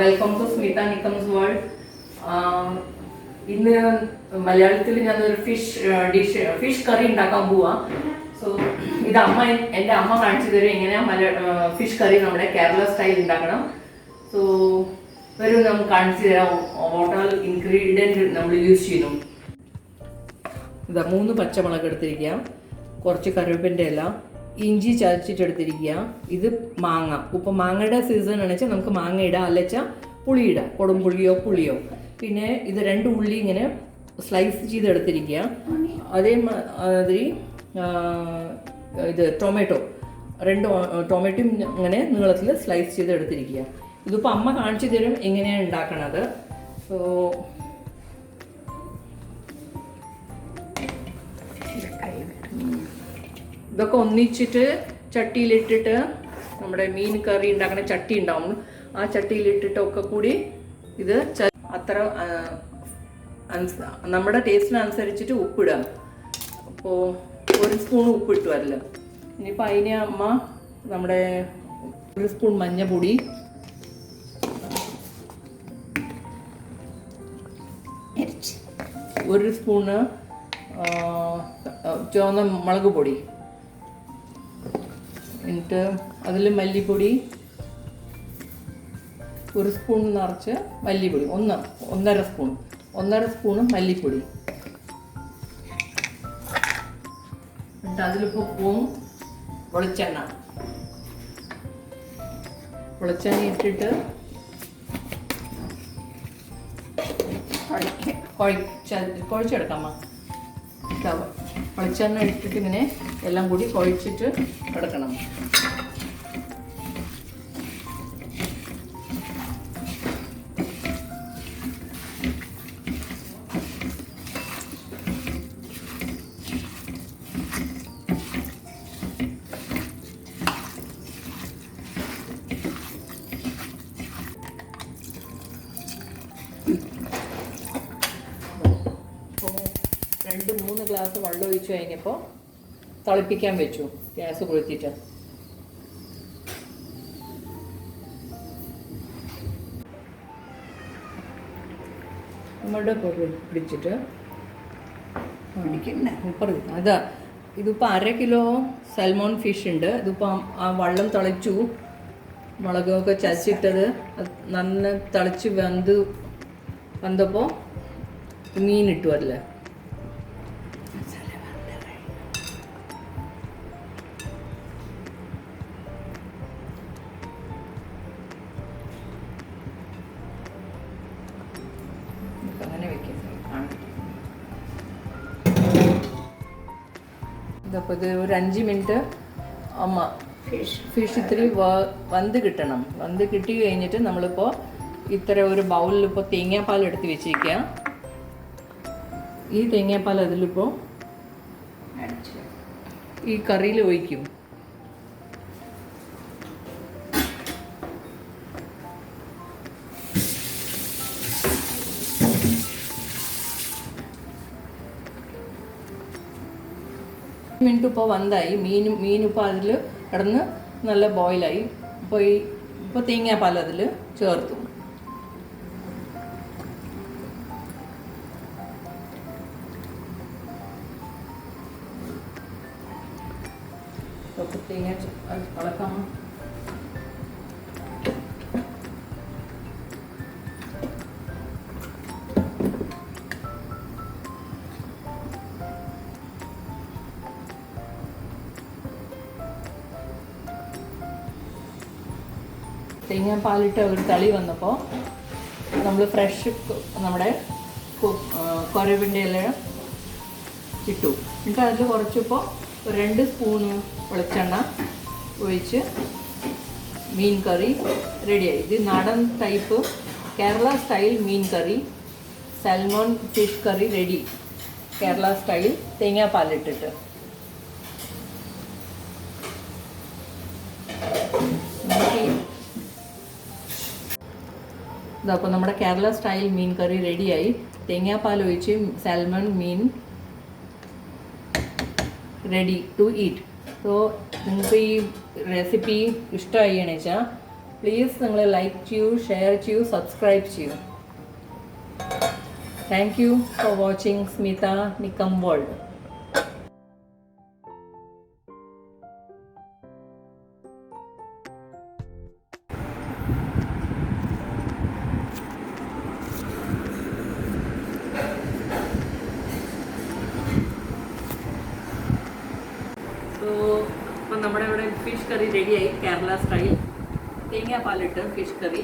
Welcome to Smitha Nikkam's world. ഇന്ന് മലയാളത്തിൽ ഞാനൊരു ഫിഷ് കറി ഉണ്ടാക്കാൻ പോവാം. സോ ഇത് എൻ്റെ അമ്മ കാണിച്ചു തരും എങ്ങനെയാ ഫിഷ് കറി നമ്മുടെ കേരള സ്റ്റൈൽ ഉണ്ടാക്കണം. സോ ഒരു നമുക്ക് കാണിച്ചു തരാം ഓട്ടോൾ ഇൻഗ്രീഡിയൻറ്റ് നമ്മൾ യൂസ് ചെയ്യുന്നു. ഇതാ 3 പച്ചമുളക് എടുത്തിരിക്കുക, കുറച്ച് കറിവേപ്പിൻ്റെ ഇല, ഇഞ്ചി ചതച്ചിട്ടെടുത്തിരിക്കുക. ഇത് മാങ്ങ. ഇപ്പോൾ മാങ്ങയുടെ സീസൺ ആണെന്ന് നമുക്ക് മാങ്ങ ഇടാം, അല്ലച്ചാൽ പുളി ഇടാം, കൊടുംപുളിയോ പുളിയോ. പിന്നെ ഇത് 2 ഉള്ളി ഇങ്ങനെ സ്ലൈസ് ചെയ്തെടുത്തിരിക്കുക. അതേമാതിരി ഇത് ടൊമാറ്റോ 2 ടൊമാറ്റോയും ഇങ്ങനെ നീളത്തിൽ സ്ലൈസ് ചെയ്തെടുത്തിരിക്കുക. ഇതിപ്പോൾ അമ്മ കാണിച്ചു തരും എങ്ങനെയാണ് ഉണ്ടാക്കണത്. സോ ഇതൊക്കെ ഒന്നിച്ചിട്ട് ചട്ടിയിലിട്ടിട്ട് നമ്മുടെ മീൻ കറി ഉണ്ടാക്കുന്ന ചട്ടി ഉണ്ടാവും, ആ ചട്ടിയിലിട്ടിട്ടൊക്കെ കൂടി ഇത് അത്ര നമ്മുടെ ടേസ്റ്റിനനുസരിച്ചിട്ട് ഉപ്പിടുക. അപ്പോൾ 1 സ്പൂൺ ഉപ്പിട്ട് വരില്ല. ഇനിയിപ്പോൾ അതിനെ അമ്മ നമ്മുടെ 1 സ്പൂൺ മഞ്ഞൾപ്പൊടി, 1 സ്പൂണ് ചുവന്ന മുളക് പൊടി, എന്നിട്ട് അതിൽ മല്ലിപ്പൊടി 1 സ്പൂൺ നിറച്ച് മല്ലിപ്പൊടി, 1.5 സ്പൂണ് മല്ലിപ്പൊടി. എന്നിട്ട് അതിലിപ്പോൾ ഉപ്പും വെളിച്ചെണ്ണ ഇട്ടിട്ട് കുഴച്ചെടുക്കാം. വെളിച്ചെണ്ണ ഇട്ടിട്ട് ഇങ്ങനെ എല്ലാം കൂടി കുഴച്ചിട്ട് എടുക്കണം. ഇപ്പോൾ 2-3 ഗ്ലാസ് വെള്ളം ഒഴിച്ച് കഴിഞ്ഞപ്പോൾ തിളപ്പിക്കാൻ വെച്ചു, ഗ്യാസ് കൊളുത്തിട്ട്. നമ്മളുടെ പിടിച്ചിട്ട് അതാ ഇതിപ്പോൾ 1/2 കിലോ സൽമോൺ ഫിഷ് ഉണ്ട്. ഇതിപ്പോൾ ആ വെള്ളം തിളച്ചു, മുളകൊക്കെ ചതച്ചിട്ടത് നന്ന തിളച്ച് വന്നപ്പോൾ മീൻ ഇട്ടു. അതിൽ അങ്ങനെ വെക്കാം. ഇതപ്പോൾ ഇത് ഒരു 5 മിനിറ്റ് അമ്മ ഫിഷ് ഇത്തിരി വന്ന് കിട്ടണം. വന്ന് കിട്ടി കഴിഞ്ഞിട്ട് നമ്മളിപ്പോൾ ഇത്ര ഒരു ബൗളിൽ ഇപ്പോൾ തേങ്ങാപ്പാൽ എടുത്ത് വെച്ചിരിക്കുക. ഈ തേങ്ങാപ്പാൽ അതിലിപ്പോൾ ഈ കറിയിൽ ഒഴിക്കും. മിനിറ്റ് ഇപ്പോൾ വന്നായി, മീനിപ്പോൾ അതിൽ കിടന്ന് നല്ല ബോയിലായി. ഇപ്പോൾ തേങ്ങാപ്പാൽ അതിൽ ചേർത്തു. തേങ്ങ ഇളക്കാം. തേങ്ങാപ്പാലിട്ട് ഒരു തളി വന്നപ്പോൾ നമ്മൾ ഫ്രഷ് നമ്മുടെ കറിവേപ്പിൻ്റെ ഇല ഇട്ടു. എന്നിട്ട് അതിൽ കുറച്ചിപ്പോൾ 2 സ്പൂണ് വെളിച്ചെണ്ണ ഒഴിച്ച് മീൻ കറി റെഡിയായി. ഇത് നാടൻ ടൈപ്പ് കേരള സ്റ്റൈൽ മീൻ കറി, salmon fish curry ready. Kerala style തേങ്ങാപ്പാലിട്ടിട്ട് ഇതപ്പോൾ നമ്മുടെ കേരള സ്റ്റൈൽ മീൻ കറി റെഡിയായി. തേങ്ങാപ്പാൽ ഒഴിച്ച് സാൽമൺ മീൻ റെഡി ടു ഈറ്റ്. സോ നിങ്ങൾക്ക് ഈ റെസിപ്പി ഇഷ്ടമായി എന്ന് വെച്ചാൽ പ്ലീസ് നിങ്ങൾ ലൈക്ക് ചെയ്യൂ, ഷെയർ ചെയ്യൂ, സബ്സ്ക്രൈബ് ചെയ്യൂ. Thank you for watching Smitha Nikkam world. So അപ്പം നമ്മുടെ ഇവിടെ ഫിഷ് കറി റെഡിയായി, കേരള സ്റ്റൈൽ തേങ്ങാപ്പാലിട്ട് ഫിഷ് കറി.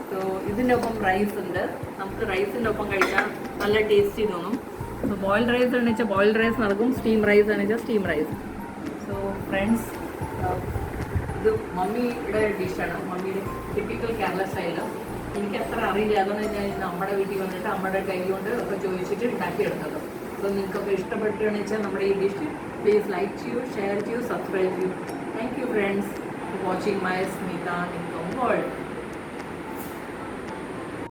സോ ഇതിൻ്റെ ഒപ്പം റൈസ് ഉണ്ട്. നമുക്ക് റൈസിൻ്റെ ഒപ്പം കഴിക്കാൻ നല്ല ടേസ്റ്റി തോന്നും. സോ ബോയിൽഡ് റൈസ് എന്ന് വെച്ചാൽ ബോയിൽഡ് റൈസ് നടക്കും, സ്റ്റീം റൈസ് എന്ന് വെച്ചാൽ സ്റ്റീം റൈസ്. സോ ഫ്രണ്ട്സ്, ഇത് മമ്മിയുടെ ഡിഷാണ്, മമ്മിയുടെ ടിപ്പിക്കൽ കേരള സ്റ്റൈല്. എനിക്ക് അത്ര അറിയില്ല, അതുകൊണ്ട് ഞാൻ ഇന്ന് അമ്മയുടെ വീട്ടിൽ വന്നിട്ട് അമ്മയുടെ കൈ കൊണ്ട് ഒക്കെ ചോദിച്ചിട്ട് ഉണ്ടാക്കിയെടുത്തത്. അപ്പോൾ നിങ്ങൾക്കൊക്കെ ഇഷ്ടപ്പെട്ടുകയാണെന്ന് വെച്ചാൽ നമ്മുടെ ഈ ഡിഷ് പ്ലീസ് ലൈക്ക് ചെയ്യൂ, ഷെയർ ചെയ്യൂ, സബ്സ്ക്രൈബ് ചെയ്യൂ. Thank you friends for watching my Smitha Nikkam world.